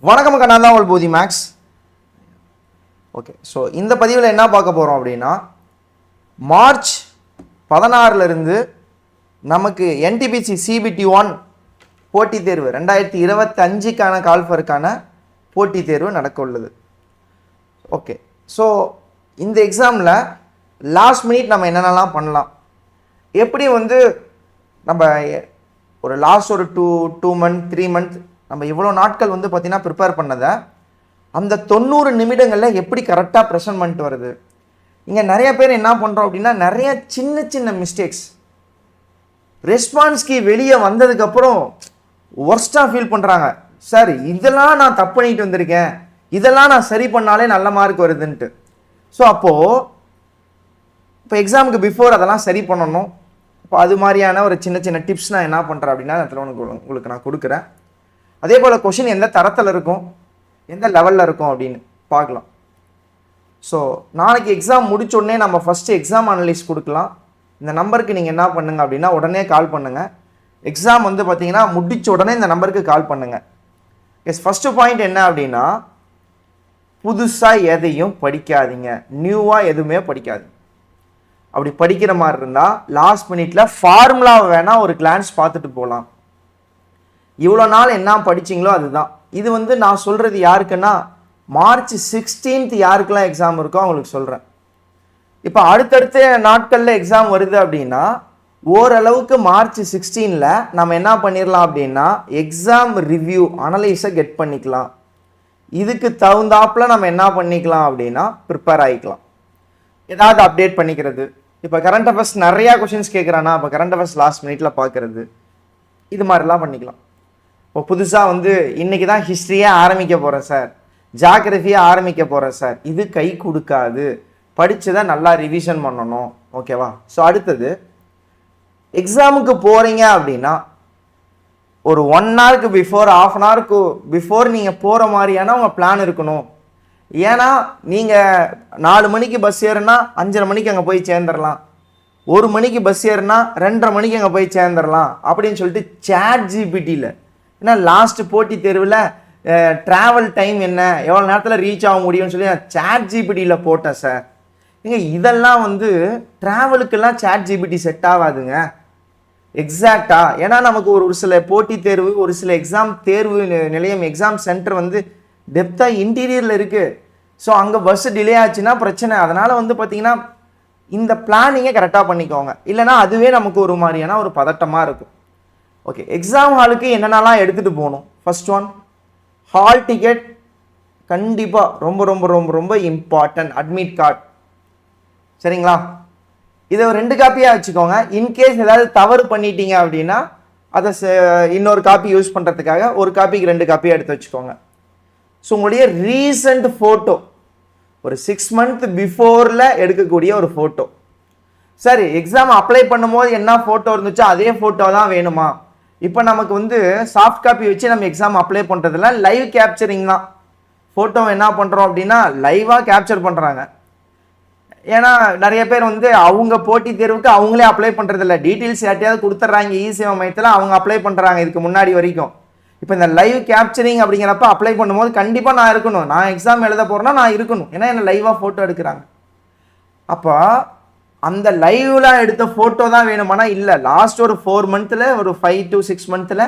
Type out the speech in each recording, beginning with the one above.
வணக்கம் அக்கா, நான் தான் உங்கள் பூதி மேக்ஸ். ஓகே, ஸோ இந்த பதிவில் என்ன பார்க்க போகிறோம் அப்படின்னா, மார்ச் 16 நமக்கு என்டிபிசி CBT-1 போட்டித் தேர்வு 2025க்கான கால்ஃபருக்கான போட்டித் தேர்வு நடக்க உள்ளது. ஓகே, ஸோ இந்த எக்ஸாமில் லாஸ்ட் மினிட் நம்ம என்னென்னலாம் பண்ணலாம், எப்படி நம்ம ஒரு லாஸ்ட் ஒரு டூ மந்த் 3 மந்த் நம்ம இவ்வளோ நாட்கள் பார்த்திங்கன்னா ப்ரிப்பேர் பண்ணதை அந்த 90 நிமிடங்களில் எப்படி கரெக்டாக ப்ரெசென்ட் பண்ணிட்டு வருது. இங்கே நிறைய பேர் என்ன பண்ணுறோம் அப்படின்னா, நிறைய சின்ன சின்ன மிஸ்டேக்ஸ் ரெஸ்பான்ஸ்க்கு வெளியே வந்ததுக்கப்புறம் ஒர்ஸ்ட்டாக ஃபீல் பண்ணுறாங்க. சார், இதெல்லாம் நான் தப்பு பண்ணிட்டு வந்திருக்கேன், இதெல்லாம் நான் சரி பண்ணாலே நல்ல மார்க் வருதுன்ட்டு. ஸோ அப்போது இப்போ எக்ஸாமுக்கு பிஃபோர் அதெல்லாம் சரி பண்ணணும். இப்போ அது மாதிரியான ஒரு சின்ன சின்ன டிப்ஸ் நான் என்ன பண்ணுறேன் அப்படின்னா அதில் உங்களுக்கு நான் கொடுக்குறேன். அதே போல் கொஷின் எந்த தரத்தில் இருக்கும், எந்த லெவலில் இருக்கும் அப்படின்னு பார்க்கலாம். ஸோ நாளைக்கு எக்ஸாம் முடிச்சோடனே நம்ம ஃபஸ்ட்டு எக்ஸாம் அனலைஸ் கொடுக்கலாம். இந்த நம்பருக்கு நீங்கள் என்ன பண்ணுங்கள் அப்படின்னா உடனே கால் பண்ணுங்கள். எக்ஸாம் பார்த்தீங்கன்னா முடிச்ச உடனே இந்த நம்பருக்கு கால் பண்ணுங்கள். எஸ், ஃபஸ்ட்டு பாயிண்ட் என்ன அப்படின்னா, புதுசாக எதையும் படிக்காதீங்க, நியூவாக எதுவுமே படிக்காதீங்க. அப்படி படிக்கிற மாதிரி இருந்தால் லாஸ்ட் மினிட்ல ஃபார்முலாவை வேணால் ஒரு கிளான்ஸ் பார்த்துட்டு போகலாம். இவ்வளோ நாள் என்ன படிச்சிங்களோ அதுதான். இது நான் சொல்கிறது யாருக்குன்னா, மார்ச் 16 யாருக்கெல்லாம் எக்ஸாம் இருக்கோ அவங்களுக்கு சொல்கிறேன். இப்போ அடுத்தடுத்த நாட்களில் எக்ஸாம் வருது அப்படின்னா ஓரளவுக்கு மார்ச் 16 நம்ம என்ன பண்ணிடலாம் அப்படின்னா எக்ஸாம் ரிவ்யூ அனலைஸை கெட் பண்ணிக்கலாம். இதுக்கு தகுந்தாப்பில் நம்ம என்ன பண்ணிக்கலாம் அப்படின்னா ப்ரிப்பேர் ஆகிக்கலாம். ஏதாவது அப்டேட் பண்ணிக்கிறது. இப்போ கரண்ட் அஃபேர்ஸ் நிறையா கொஷின்ஸ் கேட்குறான்னா அப்போ கரண்ட் அஃபேர்ஸ் லாஸ்ட் மினிட்ல பார்க்குறது, இது மாதிரிலாம் பண்ணிக்கலாம். இப்போ புதுசாக இன்றைக்கி தான் ஹிஸ்ட்ரியே ஆரம்பிக்க போகிறேன் சார், ஜாகிரஃபியை ஆரம்பிக்க போகிறேன் சார், இது கை கொடுக்காது. படித்ததை நல்லா ரிவிஷன் பண்ணணும். ஓகேவா? ஸோ அடுத்தது எக்ஸாமுக்கு போகிறீங்க அப்படின்னா ஒரு 1 ஹவருக்கு பிஃபோர், 1/2 ஹவருக்கு பிஃபோர் நீங்கள் போகிற மாதிரியான உங்கள் பிளான் இருக்கணும். ஏன்னா நீங்கள் 4 மணிக்கு பஸ் ஏறுனா 5:30 மணிக்கு அங்கே போய் சேர்ந்துடலாம், 1 மணிக்கு பஸ் ஏறுனா 2:30 மணிக்கு அங்கே போய் சேர்ந்துடலாம் அப்படின்னு சொல்லிட்டு ChatGPTயில், ஏன்னா லாஸ்ட் போட்டித் தேர்வில் ட்ராவல் டைம் என்ன, எவ்வளோ நேரத்தில் ரீச் ஆக முடியும்னு சொல்லி நான் ChatGPTயில் போட்டேன் சார். இதெல்லாம் ட்ராவலுக்கெல்லாம் ChatGPT செட் ஆகாதுங்க எக்ஸாக்டா. ஏன்னா நமக்கு ஒரு சில போட்டித் தேர்வு, ஒரு சில எக்ஸாம் தேர்வு நிலையம், எக்ஸாம் சென்டர் டெப்த்தாக இன்டீரியரில் இருக்குது. ஸோ அங்கே பஸ் டிலே ஆச்சுன்னா பிரச்சனை. அதனால் பார்த்தீங்கன்னா இந்த பிளானிங்கை கரெக்டாக பண்ணிக்கோங்க, இல்லைனா அதுவே நமக்கு ஒரு மாதிரியான ஒரு பதட்டமாக இருக்கும். ஓகே, எக்ஸாம் ஹாலுக்கு என்னென்னலாம் எடுத்துகிட்டு போகணும். ஃபர்ஸ்ட் ஒன், ஹால் டிக்கெட் கண்டிப்பாக ரொம்ப ரொம்ப ரொம்ப ரொம்ப இம்பார்ட்டன்ட். அட்மிட் கார்டு, சரிங்களா? இதை 2 காப்பியாக வச்சுக்கோங்க. இன்கேஸ் ஏதாவது தவறு பண்ணிட்டீங்க அப்படின்னா அதை இன்னொரு காப்பி யூஸ் பண்ணுறதுக்காக ஒரு காப்பிக்கு 2 காப்பியாக எடுத்து வச்சுக்கோங்க. ஸோ உங்களுடைய ரீசன்ட் ஃபோட்டோ, ஒரு 6 மந்த் பிஃபோரில் எடுக்கக்கூடிய ஒரு ஃபோட்டோ. சரி, எக்ஸாம் அப்ளை பண்ணும்போது என்ன ஃபோட்டோ இருந்துச்சோ அதே ஃபோட்டோ தான் வேணுமா? இப்போ நமக்கு சாஃப்ட் காப்பி வச்சு நம்ம எக்ஸாம் அப்ளை பண்ணுறதுல லைவ் கேப்சரிங் தான். ஃபோட்டோவை என்ன பண்ணுறோம் அப்படின்னா லைவாக கேப்சர் பண்ணுறாங்க. ஏன்னா நிறைய பேர் அவங்க போட்டித் தேர்வுக்கு அவங்களே அப்ளை பண்ணுறதில்ல, டீட்டெயில்ஸ் யார்ட்டையாவது கொடுத்துட்றாங்க. இ-சேவை மையத்தில் அவங்க அப்ளை பண்ணுறாங்க இதுக்கு முன்னாடி வரைக்கும். இப்போ இந்த லைவ் கேப்சரிங் அப்படிங்கிறப்ப அப்ளை பண்ணும்போது கண்டிப்பாக நான் இருக்கணும். நான் எக்ஸாம் எழுத போகிறேன்னா நான் இருக்கணும், ஏன்னா என்ன லைவாக ஃபோட்டோ எடுக்கிறாங்க. அப்போ அந்த லைவ்ல எடுத்த ஃபோட்டோ தான் வேணுமானா இல்லை, லாஸ்ட் ஒரு 4 மந்த்தில், ஒரு 5 to 6 மந்த்தில்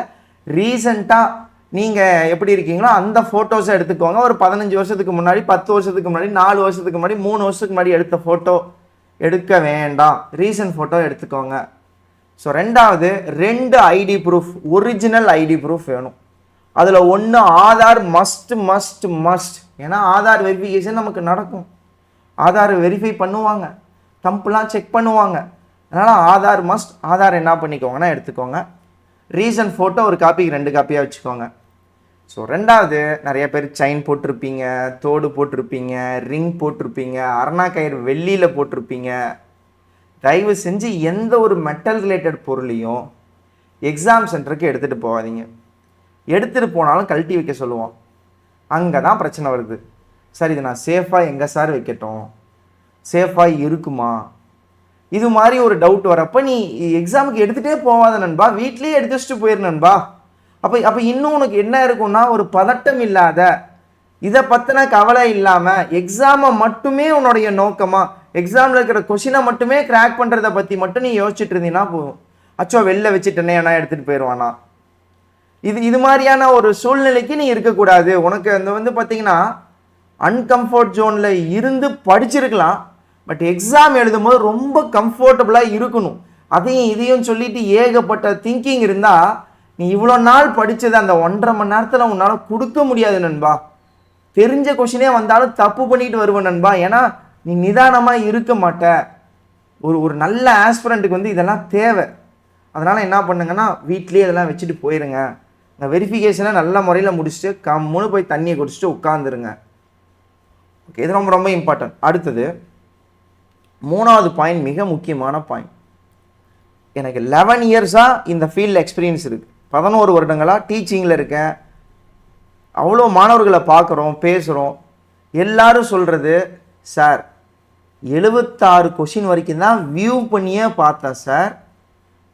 ரீசெண்டாக நீங்கள் எப்படி இருக்கீங்களோ அந்த ஃபோட்டோஸை எடுத்துக்கோங்க. ஒரு 15 வருஷத்துக்கு முன்னாடி, 10 வருஷத்துக்கு முன்னாடி, 4 வருஷத்துக்கு முன்னாடி, 3 வருஷத்துக்கு முன்னாடி எடுத்த ஃபோட்டோ எடுக்க வேண்டாம், ரீசன்ட் ஃபோட்டோ எடுத்துக்கோங்க. ஸோ ரெண்டாவது, 2 ID proof, original ID proof வேணும். அதில் ஒன்று ஆதார் மஸ்ட் மஸ்ட் மஸ்ட். ஏன்னா ஆதார் வெரிஃபிகேஷன் நமக்கு நடக்கும், ஆதார் வெரிஃபை பண்ணுவாங்க, தம்புலாம் செக் பண்ணுவாங்க. அதனால் ஆதார் மஸ்ட். ஆதார் என்ன பண்ணிக்கோங்கன்னா எடுத்துக்கோங்க. ரீசன்ட் ஃபோட்டோ ஒரு காப்பிக்கு 2 காப்பியாக வச்சுக்கோங்க. ஸோ ரெண்டாவது, நிறைய பேர் செயின் போட்டிருப்பீங்க, தோடு போட்டிருப்பீங்க, ரிங் போட்டிருப்பீங்க, அரணா கயிறு வெள்ளியில் போட்டிருப்பீங்க. தயவு செஞ்சு எந்த ஒரு மெட்டல் ரிலேட்டட் பொருளையும் எக்ஸாம் சென்டருக்கு எடுத்துகிட்டு போகாதீங்க. எடுத்துகிட்டு போனாலும் கழட்டி வைக்க சொல்லுவோம். அங்கே தான் பிரச்சனை வருது. சார், இது நான் சேஃபாக எங்கே சார் வைக்கட்டும், சேஃபாக இருக்குமா, இது மாதிரி ஒரு டவுட் வரப்போ நீ எக்ஸாமுக்கு எடுத்துகிட்டே போகாத நண்பா, வீட்லேயே எடுத்து வச்சுட்டு போயிரு நண்பா. அப்போ இன்னும் உனக்கு என்ன இருக்கும்னா ஒரு பதட்டம் இல்லாத, இதை பற்றின கவலை இல்லாமல் எக்ஸாமை மட்டுமே உன்னுடைய நோக்கமாக, எக்ஸாமில் இருக்கிற கொஷினை மட்டுமே கிராக் பண்ணுறதை பற்றி மட்டும் நீ யோசிச்சுட்டு இருந்தீங்கன்னா போதும். அச்சோ வெளில வச்சுட்டேனே ஏன்னா எடுத்துகிட்டு போயிடுவானா, இது மாதிரியான ஒரு சூழ்நிலைக்கு நீ இருக்கக்கூடாது. உனக்கு அந்த வந்து பார்த்தீங்கன்னா அன்கம்ஃபர்ட் ஜோனில் இருந்து படிச்சிருக்கலாம், பட் எக்ஸாம் எழுதும்போது ரொம்ப கம்ஃபர்டபுளாக இருக்கணும். அதையும் இதையும் சொல்லிட்டு ஏகப்பட்ட திங்கிங் இருந்தால் நீ இவ்வளோ நாள் படித்தது அந்த 1.5 மணி நேரத்தில் உன்னால் கொடுக்க முடியாது நண்பா. தெரிஞ்ச கொஷினே வந்தாலும் தப்பு பண்ணிட்டு வருவேன் நண்பா. ஏன்னா நீ நிதானமாக இருக்க மாட்ட. ஒரு நல்ல ஆஸ்பிரண்ட்டுக்கு வந்து இதெல்லாம் தேவை. அதனால் என்ன பண்ணுங்கன்னா வீட்லேயே இதெல்லாம் வச்சுட்டு போயிருங்க. இந்த வெரிஃபிகேஷனை நல்ல முறையில் முடிச்சுட்டு கம்முன்னு போய் தண்ணியை குடிச்சிட்டு உட்காந்துருங்க. ஓகே, இது ரொம்ப ரொம்ப இம்பார்ட்டன்ட். அடுத்தது 3வது பாயிண்ட், மிக முக்கியமான பாயிண்ட். எனக்கு 11 இயர்ஸாக இந்த ஃபீல்டில் எக்ஸ்பீரியன்ஸ் இருக்குது. 11 வருடங்களாக டீச்சிங்கில் இருக்கேன். அவ்வளோ மாணவர்களை பார்க்குறோம், பேசுகிறோம். எல்லாரும் சொல்கிறது, சார் 76 கொஷின் வரைக்கும் தான் வியூ பண்ணியே பார்த்தேன் சார்,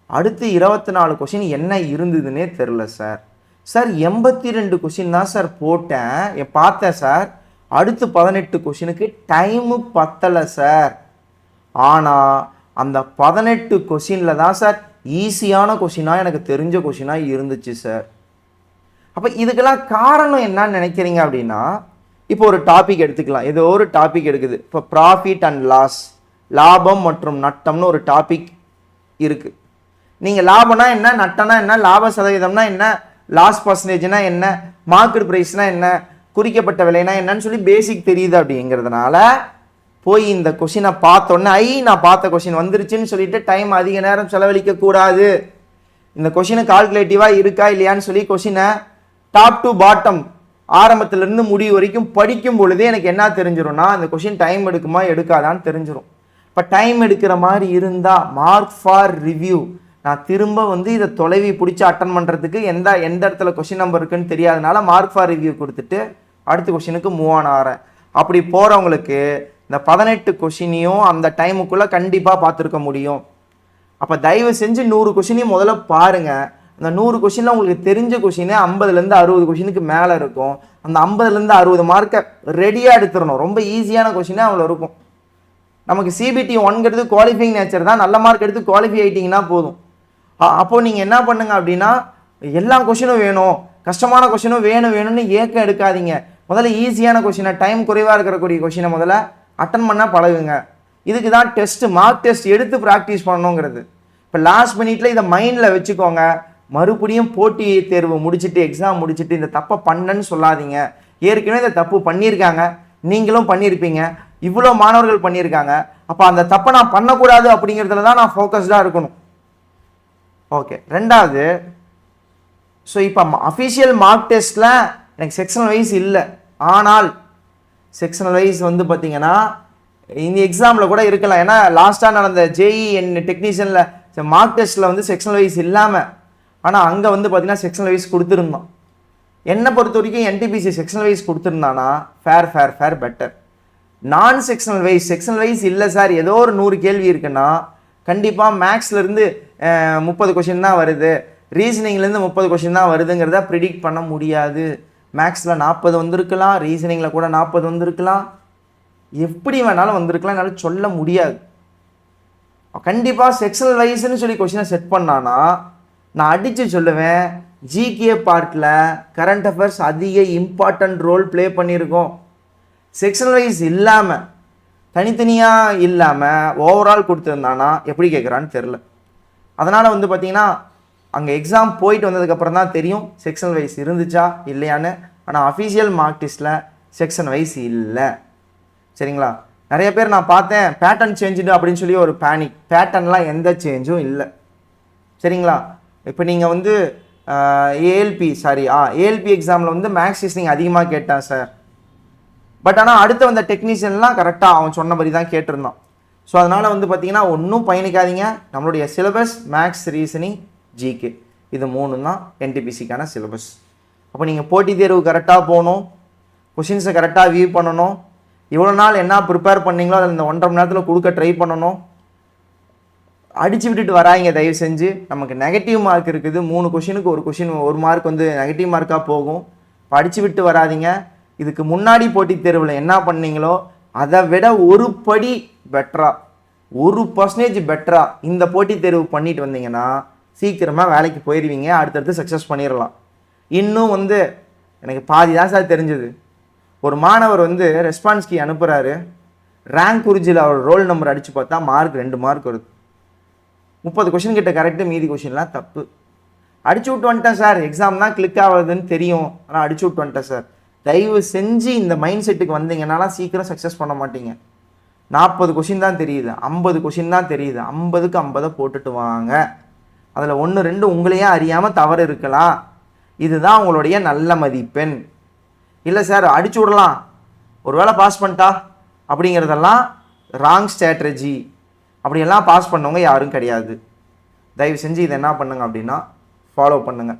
அடுத்து 24 கொஷின் என்ன இருந்ததுன்னே தெரில சார். சார் 82 கொஷின் தான் சார் போட்டேன் பார்த்தேன் சார், அடுத்து 18 கொஷினுக்கு டைமு பத்தலை சார். ஆனால் அந்த 18 கொஷினில் தான் சார் ஈஸியான கொஷினாக எனக்கு தெரிஞ்ச கொஷினாக இருந்துச்சு சார். அப்போ இதுக்கெல்லாம் காரணம் என்னன்னு நினைக்கிறீங்க அப்படின்னா, இப்போ ஒரு டாபிக் எடுத்துக்கலாம். ஏதோ ஒரு டாபிக் எடுக்குது. இப்போ ப்ராஃபிட் அண்ட் லாஸ், லாபம் மற்றும் நட்டம்னு ஒரு டாபிக் இருக்குது. நீங்கள் லாபம்னா என்ன, நட்டம்னா என்ன, லாப சதவீதம்னா என்ன, லாஸ் பர்சன்டேஜ்னா என்ன, மார்க்கெட் ப்ரைஸ்னா என்ன, குறிக்கப்பட்ட விலைனா என்னன்னு சொல்லி பேசிக் தெரியுது. அப்படிங்கிறதுனால போய் இந்த கொஷினை பார்த்தோன்னே நான் பார்த்த கொஷின் வந்துருச்சுன்னு சொல்லிட்டு டைம் அதிக நேரம் செலவழிக்க கூடாது. இந்த கொஷினை கால்குலேட்டிவாக இருக்கா இல்லையான்னு சொல்லி கொஷினை டாப் டு பாட்டம் ஆரம்பத்திலிருந்து முடிவு வரைக்கும் படிக்கும் பொழுதே எனக்கு என்ன தெரிஞ்சிடும்னா, இந்த கொஷின் டைம் எடுக்குமா எடுக்காதான்னு தெரிஞ்சிடும். இப்போ டைம் எடுக்கிற மாதிரி இருந்தால் மார்க் ஃபார் ரிவ்யூ, நான் திரும்ப வந்து இதை தொலைவி பிடிச்சி அட்டன் பண்ணுறதுக்கு எந்த இடத்துல கொஷின் நம்பர் இருக்குன்னு தெரியாதனால மார்க் ஃபார் ரிவ்யூ கொடுத்துட்டு அடுத்த கொஷினுக்கு மூவ் ஆன் ஆகிறேன். அப்படி போகிறவங்களுக்கு இந்த 18 கொஷினையும் அந்த டைமுக்குள்ளே கண்டிப்பாக பார்த்துருக்க முடியும். அப்போ தயவு செஞ்சு 100 கொஷினையும் முதல்ல பாருங்கள். அந்த 100 கொஷினில் உங்களுக்கு தெரிஞ்ச கொஷினே 50லேருந்து 60 கொஷினுக்கு மேலே இருக்கும். அந்த 50லேருந்து 60 மார்க்கை ரெடியாக எடுத்துடணும். ரொம்ப ஈஸியான கொஷினே அவ்வளோ இருக்கும். நமக்கு CBT 1ங்கிறது குவாலிஃபைங் நேச்சர் தான். நல்ல மார்க் எடுத்து குவாலிஃபை ஆகிட்டிங்கன்னா போதும். அப்போது நீங்கள் என்ன பண்ணுங்க அப்படின்னா, எல்லா கொஷினும் வேணும், கஷ்டமான கொஷினும் வேணும்னு ஏக்கம் எடுக்காதீங்க. முதல்ல ஈஸியான கொஷினை, டைம் குறைவாக இருக்கக்கூடிய கொஷினை முதல்ல அட்டன் பண்ணால் பழகுங்க. இதுக்கு தான் டெஸ்ட்டு, மார்க் டெஸ்ட் எடுத்து ப்ராக்டிஸ் பண்ணணுங்கிறது. இப்போ லாஸ்ட் மினிட்ல இதை மைண்டில் வச்சுக்கோங்க. மறுபடியும் போட்டி தேர்வு முடிச்சுட்டு, எக்ஸாம் முடிச்சுட்டு இந்த தப்பை பண்ணன்னு சொல்லாதீங்க. ஏற்கனவே இந்த தப்பு பண்ணியிருக்காங்க, நீங்களும் பண்ணியிருப்பீங்க, இவ்வளோ மாணவர்கள் பண்ணியிருக்காங்க. அப்போ அந்த தப்பை நான் பண்ணக்கூடாது அப்படிங்கிறதுல தான் நான் ஃபோக்கஸ்டாக இருக்கணும். ஓகே, ரெண்டாவது, ஸோ இப்போ அஃபிஷியல் மார்க் டெஸ்ட்டில் எனக்கு செக்ஷனல் வைஸ் இல்லை. ஆனால் செக்ஷனல் வைஸ் வந்து பார்த்தீங்கன்னா இந்த எக்ஸாமில் கூட இருக்கலாம். ஏன்னா லாஸ்ட்டாக நடந்த JEN டெக்னீஷியனில் மார்க் டெஸ்ட்டில் வந்து செக்ஷனல் வைஸ் இல்லாமல், ஆனால் அங்கே வந்து பார்த்தீங்கன்னா செக்ஷனல் வைஸ் கொடுத்துருந்தோம். என்னை பொறுத்த வரைக்கும் NTPC செக்ஷனல் வைஸ் கொடுத்துருந்தானா ஃபேர் பெட்டர். நான் செக்ஷனல் வைஸ் இல்லை சார், ஏதோ ஒரு 100 கேள்வி இருக்குன்னா கண்டிப்பாக மேக்ஸ்லேருந்து 30 கொஷின் தான் வருது, ரீசனிங்லேருந்து 30 கொஷின் தான் வருதுங்கிறத ப்ரிடிக்ட் பண்ண முடியாது. மேக்ஸில் 40 வந்திருக்கலாம், ரீசனிங்கில் கூட 40 வந்திருக்கலாம், எப்படி வேணாலும் வந்திருக்கலாம், என்னால் சொல்ல முடியாது. கண்டிப்பாக செக்ஷனல் வைஸ்ன்னு சொல்லி கொஷினை செட் பண்ணானா நான் அடித்து சொல்லுவேன், GK பார்ட்டில் கரண்ட் அஃபேர்ஸ் அதிக இம்பார்ட்டன்ட் ரோல் ப்ளே பண்ணியிருக்கோம். செக்ஷனல் வைஸ் இல்லாமல், தனித்தனியாக இல்லாமல் ஓவரால் கொடுத்துருந்தானா எப்படி கேட்குறான்னு தெரில. அதனால் வந்து பார்த்திங்கன்னா அங்கே எக்ஸாம் போயிட்டு வந்ததுக்கப்புறம் தான் தெரியும் செக்ஷனல் வைஸ் இருந்துச்சா இல்லையான்னு. ஆனால் அஃபிஷியல் மார்க் டெஸ்ட்டில் செக்ஷன் வைஸ் இல்லை. சரிங்களா? நிறைய பேர் நான் பார்த்தேன் பேட்டர்ன் சேஞ்சுடு அப்படின்னு சொல்லி ஒரு பேனிக். பேட்டர்ன்லாம் எந்த சேஞ்சும் இல்லை. சரிங்களா? இப்போ நீங்கள் வந்து ஏஎல்பி எக்ஸாமில் வந்து மேக்ஸ் ரீசனிங் அதிகமாக கேட்டான் சார், பட் ஆனால் அடுத்து வந்த டெக்னீஷியன்லாம் கரெக்டாக அவன் சொன்னபடி தான் கேட்டிருந்தான். ஸோ அதனால் வந்து பார்த்திங்கன்னா ஒன்றும் பயணிக்காதீங்க. நம்மளுடைய சிலபஸ் மேக்ஸ், ரீசனிங், GK இது 3 தான் NTPCக்கான சிலபஸ். அப்போ நீங்கள் போட்டித் தேர்வு கரெக்டாக போகணும், கொஷின்ஸை கரெக்டாக வியூ பண்ணணும், இவ்வளோ நாள் என்ன ப்ரிப்பேர் பண்ணிங்களோ அதில் இந்த 1.5 மணி நேரத்தில் கொடுக்க ட்ரை பண்ணணும். அடிச்சு விட்டுட்டு வராங்க. தயவு செஞ்சு நமக்கு நெகட்டிவ் மார்க் இருக்குது, 3 கொஷினுக்கு ஒரு கொஷின் 1 மார்க் வந்து நெகட்டிவ் மார்க்காக போகும். படிச்சு விட்டு வராதிங்க. இதுக்கு முன்னாடி போட்டித் தேர்வில் என்ன பண்ணீங்களோ அதை விட ஒரு படி பெட்டரா, 1% பெட்டரா இந்த போட்டித் தேர்வு பண்ணிட்டு வந்தீங்கன்னா சீக்கிரமாக வேலைக்கு போயிடுவீங்க. அடுத்தடுத்து சக்ஸஸ் பண்ணிடலாம். இன்னும் வந்து எனக்கு பாதி தான் சார் தெரிஞ்சது. ஒரு மாணவர் வந்து ரெஸ்பான்ஸ் கீ அனுப்புகிறாரு, ரேங்க் குறிஞ்சியில் அவர் ரோல் நம்பர் அடித்து பார்த்தா மார்க் 2 மார்க் வருது. 30 கொஷின் கிட்ட கரெக்டு, மீதி கொஷின்லாம் தப்பு. அடிச்சு விட்டு வந்துட்டேன் சார், எக்ஸாம் தான் கிளிக் ஆகுதுன்னு தெரியும், ஆனால் அடிச்சு விட்டு வந்துட்டேன் சார். தயவு செஞ்சு இந்த மைண்ட் செட்டுக்கு வந்தீங்கன்னாலாம் சீக்கிரம் சக்ஸஸ் பண்ண மாட்டீங்க. 40 கொஷின் தான் தெரியுது, 50 கொஷின் தான் தெரியுது, 50க்கு 50 போட்டுட்டு வாங்க. அதில் 1 2 உங்களையே அறியாமல் தவறு இருக்கலாம். இதுதான் உங்களுடைய நல்ல மதிப்பெண். இல்லை சார் அடிச்சு விடலாம், ஒரு வேளை பாஸ் பண்ணிட்டா அப்படிங்கிறதெல்லாம் ராங் ஸ்ட்ராட்டஜி. அப்படியெல்லாம் பாஸ் பண்ணவங்க யாரும் கிடையாது. தயவு செஞ்சு இதை என்ன பண்ணுங்க அப்படின்னா ஃபாலோ பண்ணுங்கள்.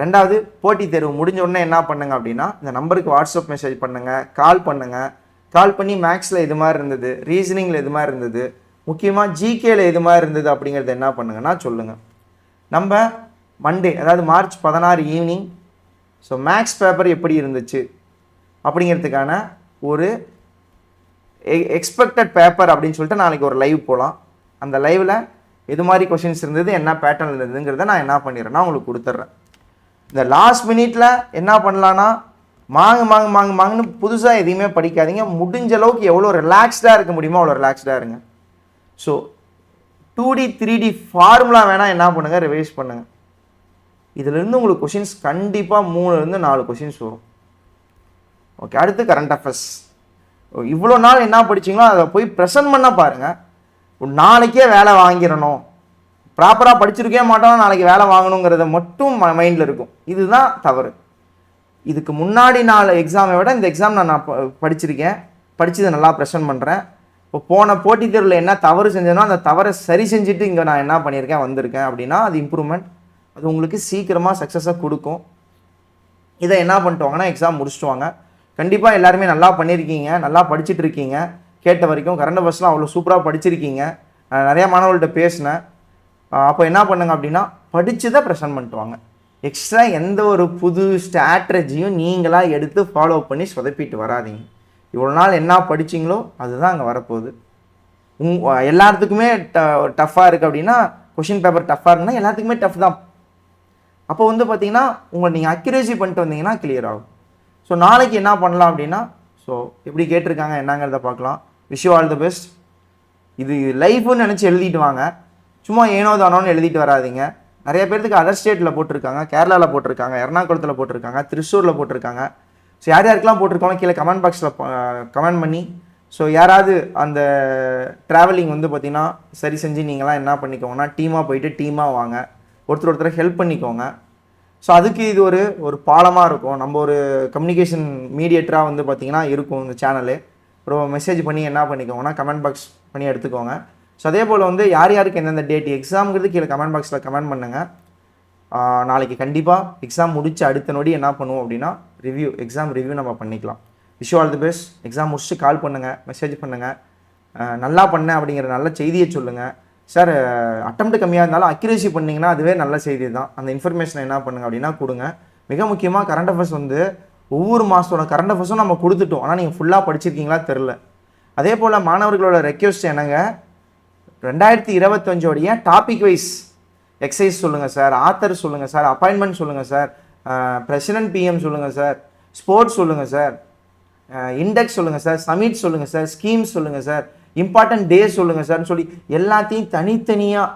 ரெண்டாவது, போட்டித் தேர்வு முடிஞ்ச உடனே என்ன பண்ணுங்க அப்படின்னா இந்த நம்பருக்கு வாட்ஸ்அப் மெசேஜ் பண்ணுங்கள், கால் பண்ணுங்கள். கால் பண்ணி மேக்ஸில் எது மாதிரி இருந்தது, ரீசனிங்கில் எது மாதிரி இருந்தது, முக்கியமாக ஜிகேயில் எது மாதிரி இருந்தது அப்படிங்கிறத என்ன பண்ணுங்கன்னா சொல்லுங்கள். நம்ம மண்டே, அதாவது March 16 evening so maths paper எப்படி இருந்துச்சு அப்படிங்கிறதுக்கான ஒரு எக்ஸ்பெக்டட் பேப்பர் அப்படின்னு சொல்லிட்டு நாளைக்கு ஒரு லைவ் போகலாம். அந்த லைவில் எது மாதிரி கொஷின்ஸ் இருந்தது, என்ன பேட்டர்ன் இருந்ததுங்கிறத நான் என்ன பண்ணிடுறேன்னா உங்களுக்கு கொடுத்துட்றேன். இந்த லாஸ்ட் மினிட்ல என்ன பண்ணலான்னா மாங்குன்னு புதுசாக எதையுமே படிக்காதீங்க. முடிஞ்ச அளவுக்கு எவ்வளோ ரிலாக்ஸ்டாக இருக்க முடியுமோ அவ்வளோ ரிலாக்ஸ்டாக இருங்க. ஸோ 2D 3D ஃபார்முலா வேணால் என்ன பண்ணுங்கள், ரிவைஸ் பண்ணுங்கள். இதிலிருந்து உங்களுக்கு கொஷின்ஸ் கண்டிப்பாக 3லேருந்து 4 கொஷின்ஸ் வரும். ஓகே, அடுத்து கரண்ட் அஃபேர்ஸ். இவ்வளோ நாள் என்ன படிச்சிங்களோ அதை போய் ப்ரெசென்ட் பண்ண பாருங்கள். நாளைக்கே வேலை வாங்கிடணும், ப்ராப்பராக படிச்சிருக்கே மாட்டோம், நாளைக்கு வேலை வாங்கணுங்கிறத மட்டும் மைண்டில் இருக்கும். இதுதான் தவறு. இதுக்கு முன்னாடி நாள் எக்ஸாமை விட இந்த எக்ஸாம் நான் படிச்சிருக்கேன், படித்ததை நல்லா ப்ரெசென்ட் பண்ணுறேன். இப்போ போன போட்டித் தேர்வில் என்ன தவறு செஞ்சேனோ அந்த தவறை சரி செஞ்சுட்டு இங்கே நான் என்ன பண்ணியிருக்கேன், வந்திருக்கேன் அப்படின்னா அது இம்ப்ரூவ்மெண்ட். அது உங்களுக்கு சீக்கிரமாக சக்ஸஸாக கொடுக்கும். இதை என்ன பண்ணிட்டு வாங்கன்னா எக்ஸாம் முடிச்சுட்டு வாங்க. கண்டிப்பாக எல்லாருமே நல்லா பண்ணியிருக்கீங்க, நல்லா படிச்சுட்டு இருக்கீங்க. கேட்ட வரைக்கும் கரண்ட் அஃபேர்ஸ்லாம் அவ்வளோ சூப்பராக படிச்சிருக்கீங்க. நிறையா மாணவர்கள்ட்ட பேசினேன். அப்போ என்ன பண்ணுங்க அப்படின்னா படித்ததை ப்ரெசென்ட் பண்ணிட்டு வாங்க. எக்ஸ்ட்ரா எந்த ஒரு புது ஸ்ட்ராட்டஜியும் நீங்களாக எடுத்து ஃபாலோ பண்ணி சொதப்பிட்டு வராதிங்க. இவ்வளோ நாள் என்ன படிச்சிங்களோ அதுதான் அங்கே வரப்போகுது. எல்லாத்துக்குமே டஃப்பாக இருக்குது அப்படின்னா, கொஷின் பேப்பர் டஃப்பாக இருக்குன்னா எல்லாத்துக்குமே டஃப் தான். அப்போ வந்து பார்த்தீங்கன்னா உங்களை நீங்கள் அக்யூரேசி பண்ணிட்டு வந்தீங்கன்னா கிளியர் ஆகும். ஸோ நாளைக்கு என்ன பண்ணலாம் அப்படின்னா, ஸோ எப்படி கேட்டிருக்காங்க என்னங்கிறத பார்க்கலாம். Wish you all the best. இது லைஃப்னு நினச்சி எழுதிட்டு வாங்க, சும்மா ஏனோ தானோன்னு எழுதிட்டு வராதிங்க. நிறைய பேர்த்துக்கு அதர் ஸ்டேட்டில் போட்டிருக்காங்க, கேரளாவில் போட்டிருக்காங்க, எர்ணாகுளத்தில் போட்டிருக்காங்க, திருச்சூரில் போட்டிருக்காங்க. ஸோ யார் யாருக்கெல்லாம் போட்டிருக்காங்க கீழே கமெண்ட் பாக்ஸில் கமெண்ட் பண்ணி, ஸோ யாராவது அந்த ட்ராவலிங் வந்து பார்த்திங்கன்னா சரி செஞ்சு நீங்களாம் என்ன பண்ணிக்கோங்கன்னா டீமாக போயிட்டு டீமாக வாங்க, ஒருத்தரை ஹெல்ப் பண்ணிக்கோங்க. ஸோ அதுக்கு இது ஒரு பாலமாக இருக்கும். நம்ம ஒரு கம்யூனிகேஷன் மீடியேட்டராக வந்து பார்த்திங்கன்னா இருக்கும் இந்த சேனலு. ஒரு மெசேஜ் பண்ணி என்ன பண்ணிக்கோங்கன்னா கமெண்ட் பாக்ஸ் பண்ணி எடுத்துக்கோங்க. ஸோ அதே போல் வந்து யார் யாருக்கு எந்தெந்த டேட் எக்ஸாம்ங்கிறது கீழே கமெண்ட் பாக்ஸில் கமெண்ட் பண்ணுங்கள். நாளைக்கு கண்டிப்பாக எக்ஸாம் முடிச்சு அடுத்த நொடி என்ன பண்ணுவோம் அப்படின்னா எக்ஸாம் ரிவ்யூ நம்ம பண்ணிக்கலாம். Wish you all the best. Exam முடிச்சுட்டு கால் பண்ணுங்கள், மெசேஜ் பண்ணுங்கள். நல்லா பண்ணேன் அப்படிங்கிற நல்ல செய்தியை சொல்லுங்கள். சார் அட்டெம்ப்ட் கம்மியாக இருந்தாலும் அக்யூரேசி பண்ணிங்கன்னா அதுவே நல்ல செய்தி தான். அந்த இன்ஃபர்மேஷனை என்ன பண்ணுங்க அப்படின்னா கொடுங்க. மிக முக்கியமாக கரண்ட் அஃபேர்ஸ் வந்து ஒவ்வொரு மாதத்தோட கரண்ட் அஃபேர்ஸும் நம்ம கொடுத்துட்டோம், ஆனால் நீங்கள் ஃபுல்லாக படிச்சிருக்கீங்களா தெரில. அதே போல் மாணவர்களோட ரெக்வெஸ்ட் என்னங்க, 2025 டாபிக் வைஸ் எக்ஸசைஸ் சொல்லுங்கள் சார், ஆத்தர் சொல்லுங்கள் சார், அப்பாயின்மெண்ட் சொல்லுங்கள் சார், பிரசிடென்ட் பிஎம் சொல்லுங்கள் சார், ஸ்போர்ட்ஸ் சொல்லுங்கள் சார், இண்டெக்ஸ் சொல்லுங்கள் சார், சமிட் சொல்லுங்கள் சார், ஸ்கீம்ஸ் சொல்லுங்கள் சார், இம்பார்ட்டன்ட் டேஸ் சொல்லுங்கள் சார்னு சொல்லி எல்லாத்தையும் தனித்தனியாக.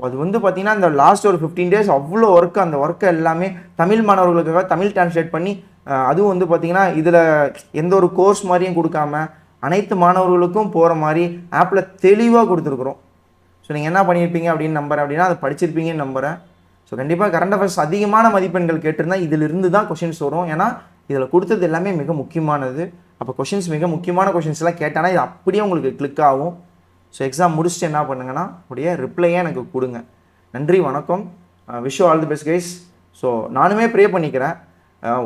அது வந்து பார்த்திங்கன்னா இந்த லாஸ்ட் ஒரு 15 days அவ்வளோ ஒர்க்கு. அந்த ஒர்க்கை எல்லாமே தமிழ் மாணவர்களுக்காக தமிழ் டிரான்ஸ்லேட் பண்ணி, அதுவும் வந்து பார்த்திங்கன்னா இதில் எந்த ஒரு கோர்ஸ் மாதிரியும் கொடுக்காம அனைத்து மாணவர்களுக்கும் போகிற மாதிரி ஆப்பில் தெளிவாக கொடுத்துருக்குறோம். ஸோ நீங்கள் என்ன பண்ணியிருப்பீங்க அப்படின்னு நம்புறேன், அப்படின்னா அதை படிச்சிருப்பீங்கன்னு நம்புகிறேன். ஸோ கண்டிப்பாக கரண்ட் அஃபேர்ஸ் அதிகமான மதிப்பெண்கள் கேட்டிருந்தால் இதிலிருந்து தான் கொஷின்ஸ் வரும். ஏன்னா இதில் கொடுத்தது எல்லாமே மிக முக்கியமானது. அப்போ கொஷின்ஸ் மிக முக்கியமான கொஷின்ஸ்லாம் கேட்டானா இது அப்படியே உங்களுக்கு கிளிக் ஆகும். ஸோ எக்ஸாம் முடிச்சுட்டு என்ன பண்ணுங்கன்னா உடைய ரிப்ளையே எனக்கு கொடுங்க. நன்றி, வணக்கம். Wish you all the best guys. So நானுமே ப்ரே பண்ணிக்கிறேன்.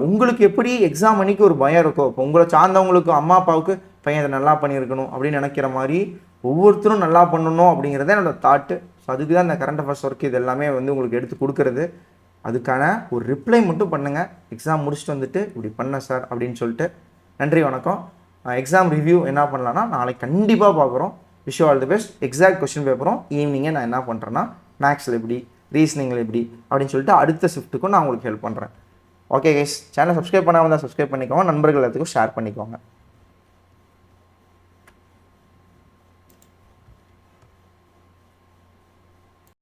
உங்களுக்கு எப்படி எக்ஸாம் அன்றைக்கி ஒரு பயம் இருக்கோ, இப்போ உங்களை சார்ந்தவங்களுக்கு அம்மா அப்பாவுக்கு பையன் இதை நல்லா பண்ணியிருக்கணும் அப்படின்னு நினைக்கிற மாதிரி ஒவ்வொருத்தரும் நல்லா பண்ணணும் அப்படிங்கிறத என்னோடய தாட்டு. ஸோ அதுக்கு தான் இந்த கரண்ட் அஃபேர்ஸ் ஒர்க் இது எல்லாமே வந்து உங்களுக்கு எடுத்து கொடுக்குறது. அதுக்கான ஒரு ரிப்ளை மட்டும் பண்ணுங்கள். எக்ஸாம் முடிச்சுட்டு வந்துட்டு இப்படி பண்ணேன் சார் அப்படின்னு சொல்லிட்டு. நன்றி, வணக்கம். எக்ஸாம் ரிவ்யூ என்ன பண்ணலான்னா நாளைக்கு கண்டிப்பாக பார்க்குறோம். Wish you all the best. Exact question பேப்பரும் ஈவினிங்கே நான் என்ன பண்ணுறேன்னா மேக்ஸில் எப்படி, ரீசனிங்கில் எப்படி அப்படின்னு சொல்லிட்டு அடுத்த ஷிஃப்ட்டுக்கும் நான் உங்களுக்கு ஹெல்ப் பண்ணுறேன். ஓகே கைஸ், சேனல் சப்ஸ்கிரைப் பண்ணாமல் தான் சப்ஸ்கிரைப் பண்ணிக்கோங்க. நண்பர்கள் எல்லாத்துக்கும் ஷேர் பண்ணிக்கோங்க.